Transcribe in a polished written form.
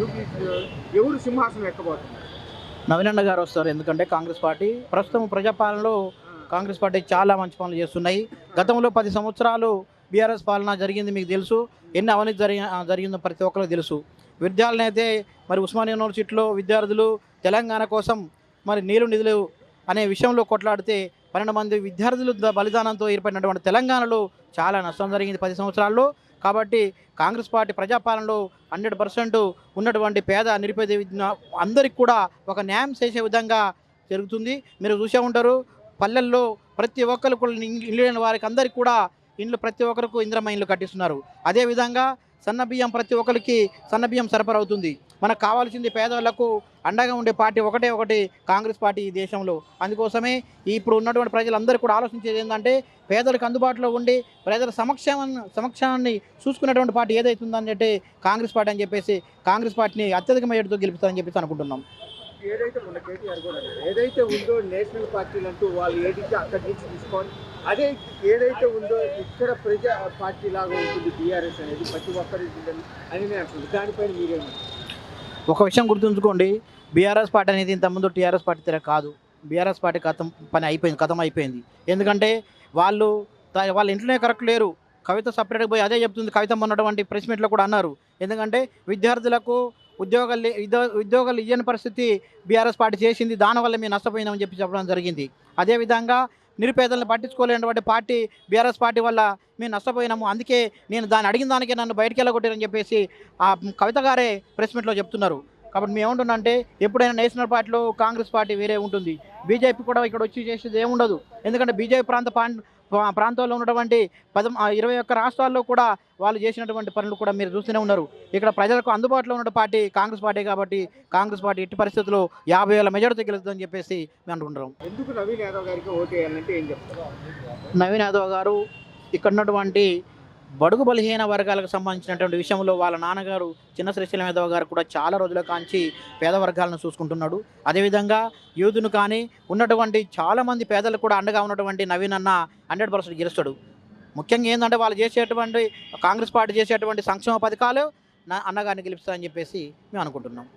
జూబ్లీస్‌లో ఎవరు సింహాసనం ఎక్కబోతున్నారు? నవీన్ అన్న గారు వస్తారు. ఎందుకంటే కాంగ్రెస్ పార్టీ ప్రస్తుతం ప్రజాపాలనలో కాంగ్రెస్ పార్టీ చాలా మంచి పనులు చేస్తున్నాయి. గతంలో 10 సంవత్సరాలు బీఆర్ఎస్ పాలన జరిగింది మీకు తెలుసు. ఎన్ని అవినీతి జరిగిందో ప్రతి ఒక్కరికి తెలుసు. విద్యార్థులనైతే మరి ఉస్మానియా యూనివర్సిటీలో విద్యార్థులు తెలంగాణ కోసం మరి నీళ్ళు నిధులు అనే విషయంలో కొట్లాడితే 12 మంది విద్యార్థులు బలిదానంతో ఏర్పడినటువంటి తెలంగాణలో చాలా నష్టం జరిగింది 10 సంవత్సరాల్లో. కాబట్టి కాంగ్రెస్ పార్టీ ప్రజాపాలనలో 100% ఉన్నటువంటి పేద నిరుపేద అందరికి కూడా ఒక న్యాయం చేసే విధంగా జరుగుతుంది. మీరు చూసే ఉంటారు పల్లెల్లో ప్రతి ఒక్కరు కూడా ఇల్లు లేని వారికి అందరికీ కూడా ఇండ్లు ప్రతి ఒక్కరికి ఇందిరమ్మ ఇండ్లు కట్టిస్తున్నారు. అదేవిధంగా సన్న బియ్యం ప్రతి ఒక్కరికి సన్న బియ్యం సరఫరా అవుతుంది. మనకు కావాల్సింది పేదవాళ్లకు అండగా ఉండే పార్టీ ఒకటి కాంగ్రెస్ పార్టీ ఈ దేశంలో. అందుకోసమే ఇప్పుడు ఉన్నటువంటి ప్రజలందరూ కూడా ఆలోచించేది ఏంటంటే పేదలకు అందుబాటులో ఉండి ప్రజల సమక్షాన్ని చూసుకునేటువంటి పార్టీ ఏదైతే ఉందంటే కాంగ్రెస్ పార్టీ అని చెప్పేసి కాంగ్రెస్ పార్టీని అత్యధిక మెజార్టీతో గెలుపుతారని చెప్పేసి అనుకుంటున్నాం. ఏదైతే మొన్న కేటీఆర్ కూడా ఏదైతే ఉందో నేషనల్ పార్టీలు అంటూ వాళ్ళు ఏదైతే అక్కడి నుంచి తీసుకోవాలి, అదే ఏదైతే ఉందో ఇక్కడ ప్రజా పార్టీ లాగా ఉంటుంది బీఆర్ఎస్ అనేది ప్రతి ఒక్కరి అని నేను అంటుంది. దానిపైన మీరేమంటారు? ఒక విషయం గుర్తుంచుకోండి, బీఆర్ఎస్ పార్టీ అనేది ఇంతకుముందు టీఆర్ఎస్ పార్టీ తీరే కాదు. బీఆర్ఎస్ పార్టీ కథం అయిపోయింది. ఎందుకంటే వాళ్ళ ఇంట్లోనే కరెక్ట్ లేరు. కవిత సపరేట్గా పోయి అదే చెప్తుంది. కవిత మొన్నటువంటి ప్రెస్ మీట్లో కూడా అన్నారు. ఎందుకంటే విద్యార్థులకు ఉద్యోగాలు ఇవ్వని పరిస్థితి బీఆర్ఎస్ పార్టీ చేసింది. దానివల్ల మేము నష్టపోయినామని చెప్పడం జరిగింది. అదేవిధంగా నిరుపేదలను పట్టించుకోలేనటువంటి పార్టీ బీఆర్ఎస్ పార్టీ వల్ల మేము నష్టపోయినాము. అందుకే నేను అడిగిన దానికే నన్ను బయటికి వెళ్ళగొట్టారని చెప్పేసి ఆ కవిత గారే ప్రెస్ మీట్లో చెప్తున్నారు. కాబట్టి మేము ఏముంటున్నామంటే ఎప్పుడైనా నేషనల్ పార్టీలో కాంగ్రెస్ పార్టీ వేరే ఉంటుంది. బీజేపీ కూడా ఇక్కడ వచ్చి చేసేది ఏముండదు. ఎందుకంటే బీజేపీ ప్రాంతాల్లో ఉన్నటువంటి 21 రాష్ట్రాల్లో కూడా వాళ్ళు చేసినటువంటి పనులు కూడా మీరు చూస్తూనే ఉన్నారు. ఇక్కడ ప్రజలకు అందుబాటులో ఉన్న పార్టీ కాంగ్రెస్ పార్టీ కాబట్టి కాంగ్రెస్ పార్టీ ఎట్టి పరిస్థితుల్లో 50,000 మెజార్టీ గెలుస్తుందని చెప్పేసి మేము అనుకుంటున్నాం. ఎందుకు నవీన్ యాదవ్ గారికి ఓటు వేయాలంటే ఏం చెప్తారు? నవీన్ యాదవ్ గారు ఇక్కడ ఉన్నటువంటి బడుగు బలహీన వర్గాలకు సంబంధించినటువంటి విషయంలో వాళ్ళ నాన్నగారు చిన్న శ్రీశైలం యాదవ్ గారు కూడా చాలా రోజుల కాంచి పేద వర్గాలను చూసుకుంటున్నాడు. అదేవిధంగా యూత్ను కానీ ఉన్నటువంటి చాలామంది పేదలకు కూడా అండగా ఉన్నటువంటి నవీన్ అన్న 100% గెలుస్తాడు. ముఖ్యంగా ఏంటంటే వాళ్ళు చేసేటువంటి కాంగ్రెస్ పార్టీ చేసేటువంటి సంక్షేమ పథకాలు అన్నగారిని గెలుస్తారని చెప్పేసి మేము అనుకుంటున్నాం.